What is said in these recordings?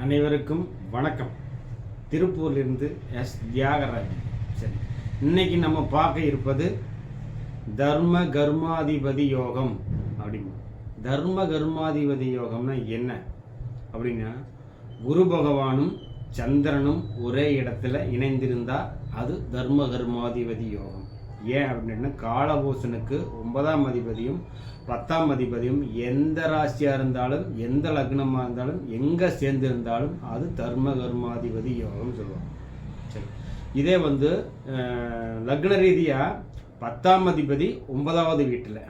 அனைவருக்கும் வணக்கம். திருப்பூரிலிருந்து எஸ் தியாகராஜ். சரி, இன்னைக்கு நம்ம பார்க்க இருப்பது தர்ம கர்மாதிபதி யோகம் அப்படிங்க. தர்ம கர்மாதிபதி யோகம்னா என்ன அப்படின்னா, குரு பகவானும் சந்திரனும் ஒரே இடத்துல இணைந்திருந்தால் அது தர்ம கர்மாதிபதி யோகம். ஏன் அப்படின்னா, காலபூசனுக்கு 9ஆம் அதிபதியும் 10ஆம் அதிபதியும் எந்த ராசியாக இருந்தாலும் எந்த லக்னமாக இருந்தாலும் எங்கே சேர்ந்து இருந்தாலும் அது தர்ம கர்மாதிபதி யோகம் சொல்லுவாங்க. சரி, இதே லக்ன ரீதியாக 10ஆம் அதிபதி 9வது வீட்டில்,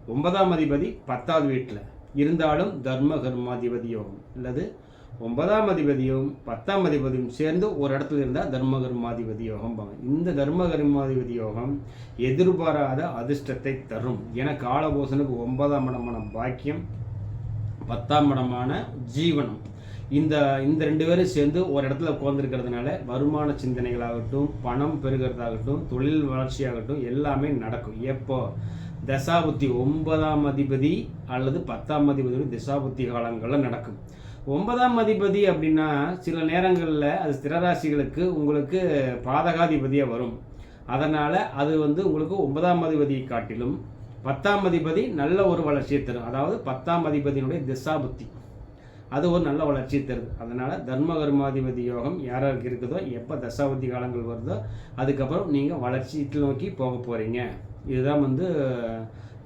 9ஆம் அதிபதி 10வது வீட்டில் இருந்தாலும் தர்ம கர்மாதிபதி யோகம். இல்லது 9ஆம் அதிபதியும் 10ஆம் அதிபதியும் சேர்ந்து ஒரு இடத்துல இருந்தால் தர்ம கர்மாதிபதி யோகம். இந்த தர்ம கர்மாதிபதி யோகம் எதிர்பாராத அதிர்ஷ்டத்தை தரும். என காலபூசனுக்கு 9ஆம் இடமான பாக்கியம், 10ஆம் இடமான ஜீவனம், இந்த ரெண்டு பேரும் சேர்ந்து ஒரு இடத்துல உட்கார்ந்துருக்கிறதுனால வருமான சிந்தனைகளாகட்டும், பணம் பெருகிறதாகட்டும், தொழில் வளர்ச்சியாகட்டும் எல்லாமே நடக்கும். எப்போ? தசாபுத்தி 9ஆம் அதிபதி அல்லது 10ஆம் அதிபதி தசாபுத்தி காலங்களில் நடக்கும். 9ஆம் அதிபதி அப்படின்னா சில நேரங்களில் அது ஸ்திரராசிகளுக்கு உங்களுக்கு பாதகாதிபதியாக வரும். அதனால் அது உங்களுக்கு 9ஆம் அதிபதியை காட்டிலும் 10ஆம் அதிபதி நல்ல ஒரு வளர்ச்சியை தரும். அதாவது 10ஆம் அதிபதியினுடைய திசாபுத்தி அது ஒரு நல்ல வளர்ச்சியை தருது. அதனால் தர்ம கர்மாதிபதி யோகம் யாராருக்கு இருக்குதோ, எப்போ தசாபுத்தி காலங்கள் வருதோ அதுக்கப்புறம் நீங்கள் வளர்ச்சியை நோக்கி போக போகிறீங்க. இதுதான்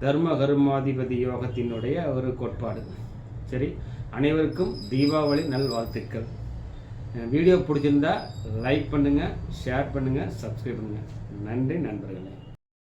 தர்ம கர்மாதிபதி யோகத்தினுடைய ஒரு கோட்பாடு. சரி, அனைவருக்கும் தீபாவளி நல்வாழ்த்துக்கள். வீடியோ பிடிச்சிருந்தா லைக் பண்ணுங்கள், ஷேர் பண்ணுங்கள், சப்ஸ்கிரைப் பண்ணுங்கள். நன்றி நண்பர்களே.